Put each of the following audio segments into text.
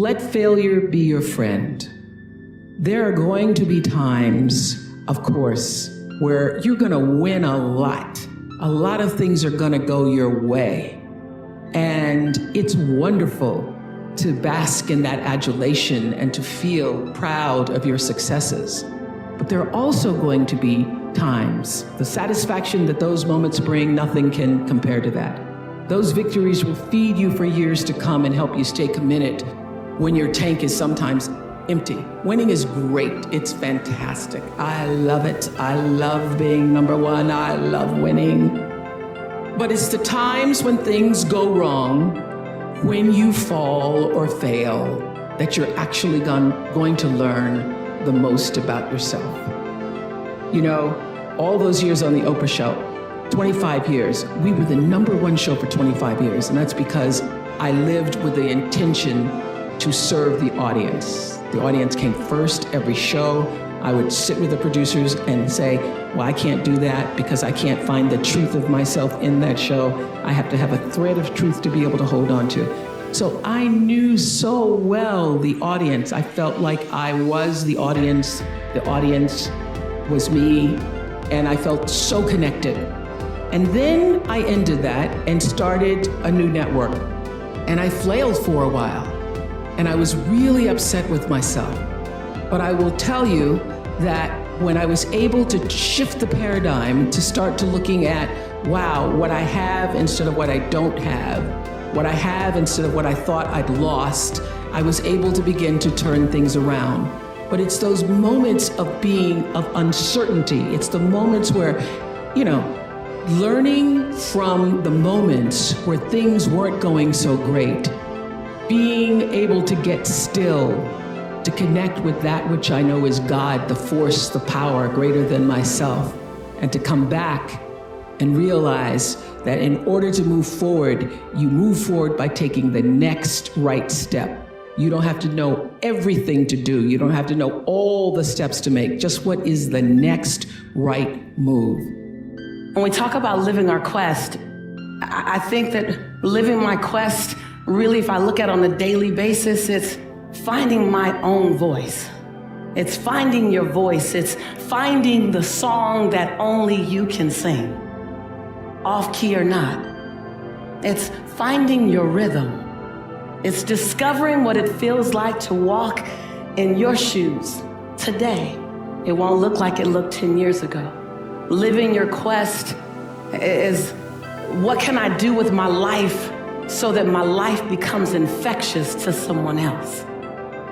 Let failure be your friend. There are going to be times, of course, where you're gonna win a lot. A lot of things are gonna go your way. And it's wonderful to bask in that adulation and to feel proud of your successes. But there are also going to be times, the satisfaction that those moments bring, nothing can compare to that. Those victories will feed you for years to come and help you stay committed when your tank is sometimes empty. Winning is great, it's fantastic. I love it. I love being number one, I love winning. But it's the times when things go wrong, when you fall or fail, that you're actually going to learn the most about yourself. You know, all those years on the Oprah show, 25 years, we were the #1 show for 25 years, and that's because I lived with the intention to serve the audience. The audience came first every show. I would sit with the producers and say, well, I can't do that because I can't find the truth of myself in that show. I have to have a thread of truth to be able to hold on to. So I knew so well the audience. I felt like I was the audience was me, and I felt so connected. And then I ended that and started a new network. And I flailed for a while, and I was really upset with myself. But I will tell you that when I was able to shift the paradigm to start to looking at, wow, what I have instead of what I don't have, what I have instead of what I thought I'd lost, I was able to begin to turn things around. But it's those moments of uncertainty. It's the moments where, learning from the moments where things weren't going so great, being able to get still, to connect with that which I know is God, the force, the power greater than myself, and to come back and realize that in order to move forward, you move forward by taking the next right step. You don't have to know everything to do. You don't have to know all the steps to make. Just what is the next right move. When we talk about living our quest, I think that living my quest, really, if I look at it on a daily basis, it's finding my own voice. It's finding your voice. It's finding the song that only you can sing, off key or not. It's finding your rhythm. It's discovering what it feels like to walk in your shoes today. It won't look like it looked 10 years ago. Living your quest is, what can I do with my life so that my life becomes infectious to someone else?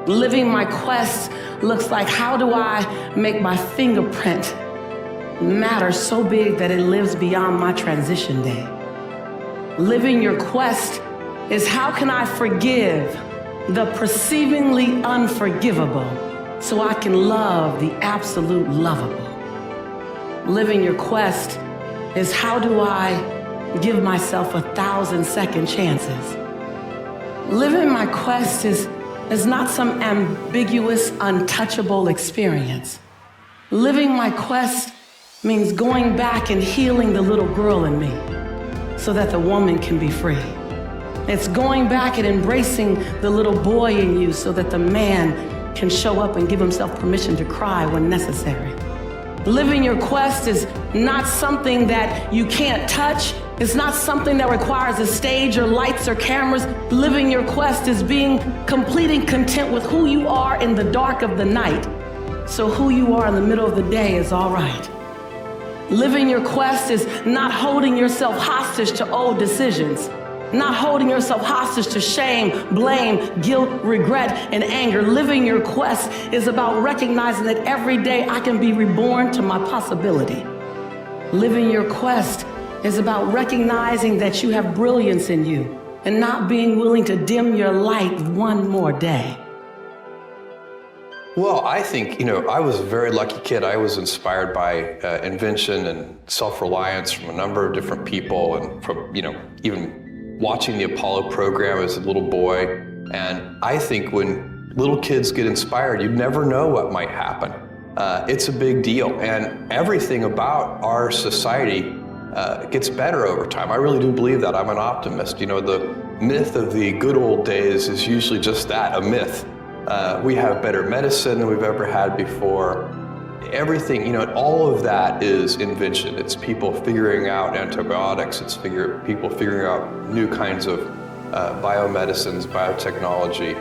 Living my quest looks like, how do I make my fingerprint matter so big that it lives beyond my transition day? Living your quest is, how can I forgive the perceivingly unforgivable so I can love the absolute lovable? Living your quest is, how do I give myself 1,000 second chances? Living my quest is not some ambiguous, untouchable experience. Living my quest means going back and healing the little girl in me so that the woman can be free. It's going back and embracing the little boy in you so that the man can show up and give himself permission to cry when necessary. Living your quest is not something that you can't touch. It's not something that requires a stage or lights or cameras. Living your quest is being complete and content with who you are in the dark of the night, so who you are in the middle of the day is all right. Living your quest is not holding yourself hostage to old decisions, not holding yourself hostage to shame, blame, guilt, regret, and anger. Living your quest is about recognizing that every day I can be reborn to my possibility. Living your quest is about recognizing that you have brilliance in you and not being willing to dim your light one more day. Well, I think, I was a very lucky kid. I was inspired by invention and self-reliance from a number of different people, and from, even watching the Apollo program as a little boy. And I think when little kids get inspired, you never know what might happen. It's a big deal. And everything about our society gets better over time. I really do believe that. I'm an optimist. The myth of the good old days is usually just that, a myth. We have better medicine than we've ever had before. Everything, all of that is invention. It's people figuring out antibiotics. It's people figuring out new kinds of biomedicines, biotechnology.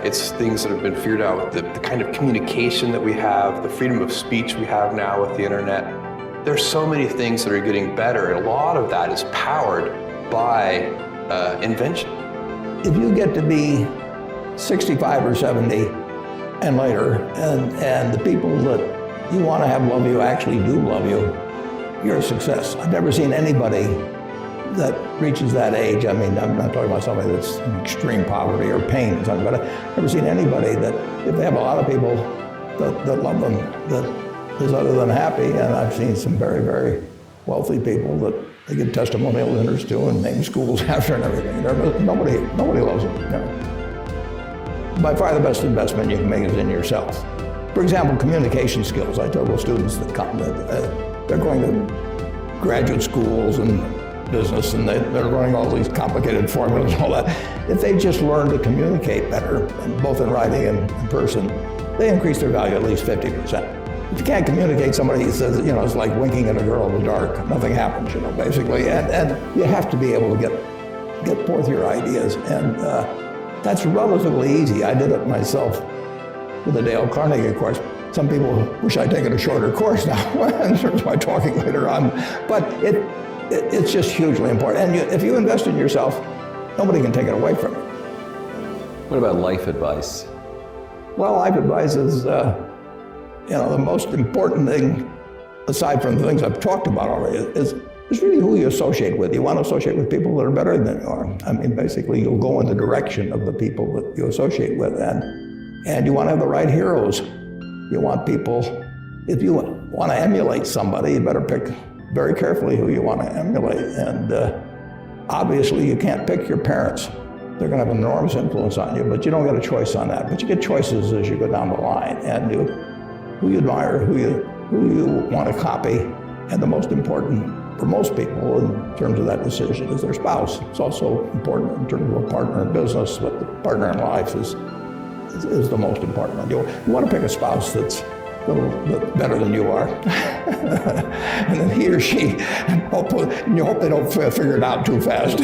It's things that have been figured out with the kind of communication that we have, the freedom of speech we have now with the internet. There's so many things that are getting better, and a lot of that is powered by invention. If you get to be 65 or 70 and later, and the people that you want to have love you actually do love you, you're a success. I've never seen anybody that reaches that age. I mean, I'm not talking about somebody that's in extreme poverty or pain or something, but I've never seen anybody that, if they have a lot of people that love them, that is other than happy. And I've seen some very, very wealthy people that they give testimonial dinners to and name schools after and everything. Nobody loves them. By far the best investment you can make is in yourself. For example, communication skills. I tell those students that come, they're going to graduate schools and business, and they're learning all these complicated formulas and all that. If they just learn to communicate better, both in writing and in person, they increase their value at least 50%. If you can't communicate, somebody says, it's like winking at a girl in the dark. Nothing happens, basically. And you have to be able to get forth your ideas. And that's relatively easy. I did it myself with the Dale Carnegie course. Some people wish I'd taken a shorter course now in terms of my talking later on. But it's just hugely important. And if you invest in yourself, nobody can take it away from you. What about life advice? Well, life advice is, the most important thing, aside from the things I've talked about already, is really who you associate with. You want to associate with people that are better than you are. I mean, basically, you'll go in the direction of the people that you associate with. And you want to have the right heroes. You want people, if you want to emulate somebody, you better pick very carefully who you want to emulate. And obviously, you can't pick your parents. They're going to have an enormous influence on you, but you don't get a choice on that. But you get choices as you go down the line, and who you admire, who you want to copy. And the most important for most people in terms of that decision is their spouse. It's also important in terms of a partner in business, but the partner in life is the most important. You want to pick a spouse that's a little bit better than you are. And then he or she, you hope they don't figure it out too fast.